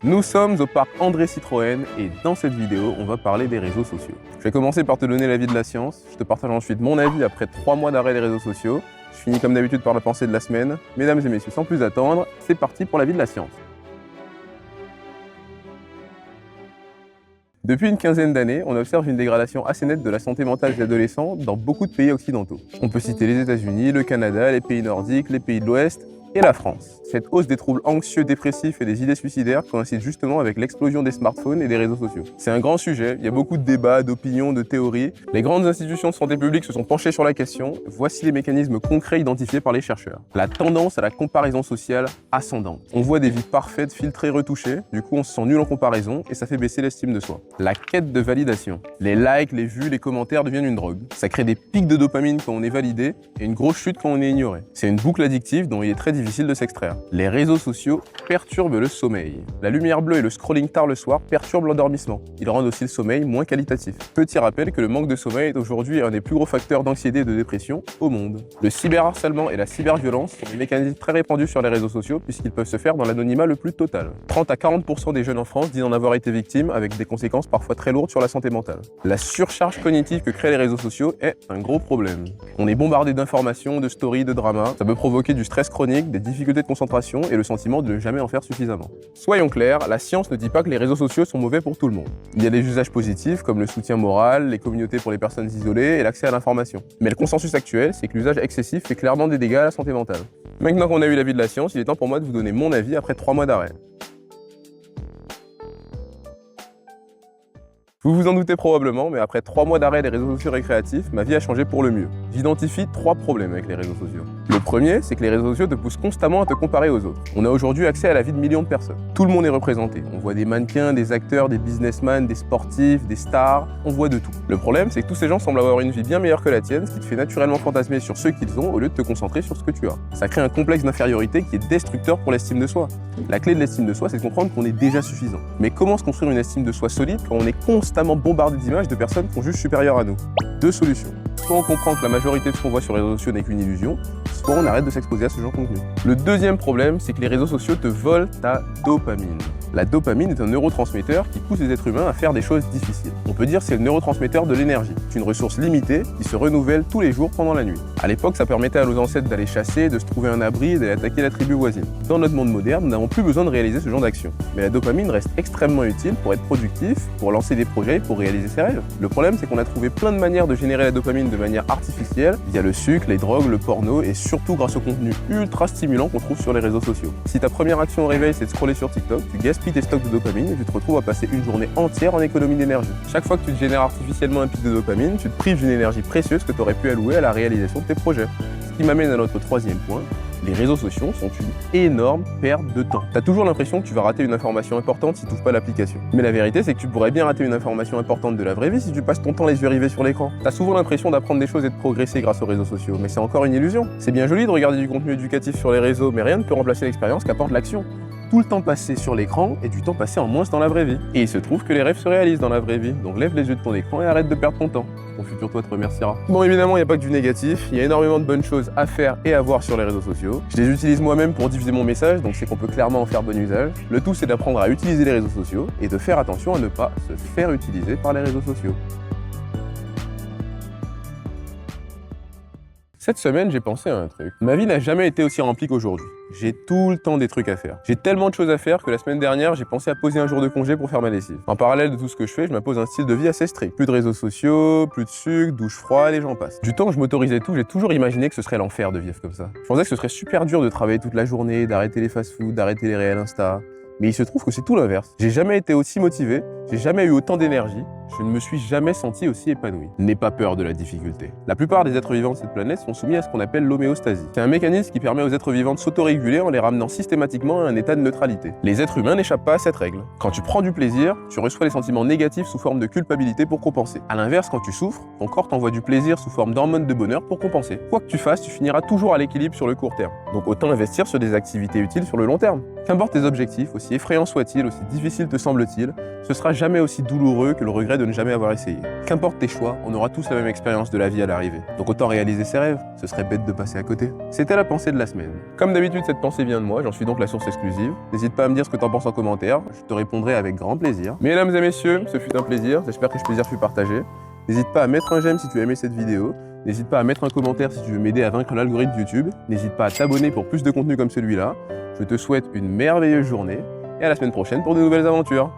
Nous sommes au parc André Citroën et dans cette vidéo, on va parler des réseaux sociaux. Je vais commencer par te donner l'avis de la science, je te partage ensuite mon avis après 3 mois d'arrêt des réseaux sociaux. Je finis comme d'habitude par la pensée de la semaine. Mesdames et messieurs, sans plus attendre, c'est parti pour l'avis de la science. Depuis une quinzaine d'années, on observe une dégradation assez nette de la santé mentale des adolescents dans beaucoup de pays occidentaux. On peut citer les États-Unis, le Canada, les pays nordiques, les pays de l'Ouest et la France. Cette hausse des troubles anxieux, dépressifs et des idées suicidaires coïncide justement avec l'explosion des smartphones et des réseaux sociaux. C'est un grand sujet, il y a beaucoup de débats, d'opinions, de théories. Les grandes institutions de santé publique se sont penchées sur la question. Voici les mécanismes concrets identifiés par les chercheurs. La tendance à la comparaison sociale ascendante. On voit des vies parfaites, filtrées, retouchées, du coup on se sent nul en comparaison et ça fait baisser l'estime de soi. La quête de validation. Les likes, les vues, les commentaires deviennent une drogue. Ça crée des pics de dopamine quand on est validé et une grosse chute quand on est ignoré. C'est une boucle addictive dont il est très difficile de s'extraire. Les réseaux sociaux perturbent le sommeil. La lumière bleue et le scrolling tard le soir perturbent l'endormissement. Ils rendent aussi le sommeil moins qualitatif. Petit rappel que le manque de sommeil est aujourd'hui un des plus gros facteurs d'anxiété et de dépression au monde. Le cyberharcèlement et la cyberviolence sont des mécanismes très répandus sur les réseaux sociaux puisqu'ils peuvent se faire dans l'anonymat le plus total. 30 à 40% des jeunes en France disent en avoir été victimes avec des conséquences parfois très lourdes sur la santé mentale. La surcharge cognitive que créent les réseaux sociaux est un gros problème. On est bombardé d'informations, de stories, de dramas. Ça peut provoquer du stress chronique, des difficultés de concentration et le sentiment de ne jamais en faire suffisamment. Soyons clairs, la science ne dit pas que les réseaux sociaux sont mauvais pour tout le monde. Il y a des usages positifs comme le soutien moral, les communautés pour les personnes isolées et l'accès à l'information. Mais le consensus actuel, c'est que l'usage excessif fait clairement des dégâts à la santé mentale. Maintenant qu'on a eu l'avis de la science, il est temps pour moi de vous donner mon avis après 3 mois d'arrêt. Vous vous en doutez probablement, mais après 3 mois d'arrêt des réseaux sociaux récréatifs, ma vie a changé pour le mieux. J'identifie 3 problèmes avec les réseaux sociaux. Le premier, c'est que les réseaux sociaux te poussent constamment à te comparer aux autres. On a aujourd'hui accès à la vie de millions de personnes. Tout le monde est représenté. On voit des mannequins, des acteurs, des businessmen, des sportifs, des stars, on voit de tout. Le problème, c'est que tous ces gens semblent avoir une vie bien meilleure que la tienne, ce qui te fait naturellement fantasmer sur ceux qu'ils ont au lieu de te concentrer sur ce que tu as. Ça crée un complexe d'infériorité qui est destructeur pour l'estime de soi. La clé de l'estime de soi, c'est de comprendre qu'on est déjà suffisant. Mais comment se construire une estime de soi solide quand on est constamment bombardé d'images de personnes qu'on juge supérieures à nous? 2 solutions. Soit on comprend que la majorité de ce qu'on voit sur les réseaux sociaux n'est qu'une illusion, soit on arrête de s'exposer à ce genre de contenu. Le deuxième problème, c'est que les réseaux sociaux te volent ta dopamine. La dopamine est un neurotransmetteur qui pousse les êtres humains à faire des choses difficiles. On peut dire que c'est le neurotransmetteur de l'énergie. C'est une ressource limitée qui se renouvelle tous les jours pendant la nuit. À l'époque, ça permettait à nos ancêtres d'aller chasser, de se trouver un abri et d'aller attaquer la tribu voisine. Dans notre monde moderne, nous n'avons plus besoin de réaliser ce genre d'action. Mais la dopamine reste extrêmement utile pour être productif, pour lancer des projets, pour réaliser ses rêves. Le problème, c'est qu'on a trouvé plein de manières de générer la dopamine de manière artificielle, via le sucre, les drogues, le porno et surtout grâce au contenu ultra stimulant qu'on trouve sur les réseaux sociaux. Si ta première action au réveil, c'est de scroller sur TikTok, tu gaspilles tes stocks de dopamine et tu te retrouves à passer une journée entière en économie d'énergie. Chaque fois que tu te génères artificiellement un pic de dopamine, tu te prives d'une énergie précieuse que tu aurais pu allouer à la réalisation de tes projets. Ce qui m'amène à notre troisième point. Les réseaux sociaux sont une énorme perte de temps. T'as toujours l'impression que tu vas rater une information importante si tu n'ouvres pas l'application. Mais la vérité, c'est que tu pourrais bien rater une information importante de la vraie vie si tu passes ton temps les yeux rivés sur l'écran. T'as souvent l'impression d'apprendre des choses et de progresser grâce aux réseaux sociaux, mais c'est encore une illusion. C'est bien joli de regarder du contenu éducatif sur les réseaux, mais rien ne peut remplacer l'expérience qu'apporte l'action. Tout le temps passé sur l'écran et du temps passé en moins dans la vraie vie. Et il se trouve que les rêves se réalisent dans la vraie vie, donc lève les yeux de ton écran et arrête de perdre ton temps. Ton futur toi te remerciera. Bon, évidemment, il n'y a pas que du négatif, il y a énormément de bonnes choses à faire et à voir sur les réseaux sociaux. Je les utilise moi-même pour diffuser mon message, donc c'est qu'on peut clairement en faire bon usage. Le tout, c'est d'apprendre à utiliser les réseaux sociaux et de faire attention à ne pas se faire utiliser par les réseaux sociaux. Cette semaine, j'ai pensé à un truc. Ma vie n'a jamais été aussi remplie qu'aujourd'hui. J'ai tout le temps des trucs à faire. J'ai tellement de choses à faire que la semaine dernière, j'ai pensé à poser un jour de congé pour faire ma lessive. En parallèle de tout ce que je fais, je m'impose un style de vie assez strict. Plus de réseaux sociaux, plus de sucre, douche froide et j'en passe. Du temps que je m'autorisais tout, j'ai toujours imaginé que ce serait l'enfer de vivre comme ça. Je pensais que ce serait super dur de travailler toute la journée, d'arrêter les fast-foods, d'arrêter les réels Insta. Mais il se trouve que c'est tout l'inverse. J'ai jamais été aussi motivé, j'ai jamais eu autant d'énergie, je ne me suis jamais senti aussi épanoui. N'aie pas peur de la difficulté. La plupart des êtres vivants de cette planète sont soumis à ce qu'on appelle l'homéostasie. C'est un mécanisme qui permet aux êtres vivants de s'autoréguler en les ramenant systématiquement à un état de neutralité. Les êtres humains n'échappent pas à cette règle. Quand tu prends du plaisir, tu reçois les sentiments négatifs sous forme de culpabilité pour compenser. À l'inverse, quand tu souffres, ton corps t'envoie du plaisir sous forme d'hormones de bonheur pour compenser. Quoi que tu fasses, tu finiras toujours à l'équilibre sur le court terme. Donc autant investir sur des activités utiles sur le long terme. Qu'importe tes objectifs, aussi effrayants soient-ils, aussi difficiles te semblent-ils, ce sera sera jamais aussi douloureux que le regret de ne jamais avoir essayé. Qu'importe tes choix, on aura tous la même expérience de la vie à l'arrivée. Donc autant réaliser ses rêves, ce serait bête de passer à côté. C'était la pensée de la semaine. Comme d'habitude, cette pensée vient de moi, j'en suis donc la source exclusive. N'hésite pas à me dire ce que t'en penses en commentaire, je te répondrai avec grand plaisir. Mesdames et messieurs, ce fut un plaisir, j'espère que ce plaisir fut partagé. N'hésite pas à mettre un j'aime si tu as aimé cette vidéo. N'hésite pas à mettre un commentaire si tu veux m'aider à vaincre l'algorithme YouTube. N'hésite pas à t'abonner pour plus de contenu comme celui-là. Je te souhaite une merveilleuse journée et à la semaine prochaine pour de nouvelles aventures.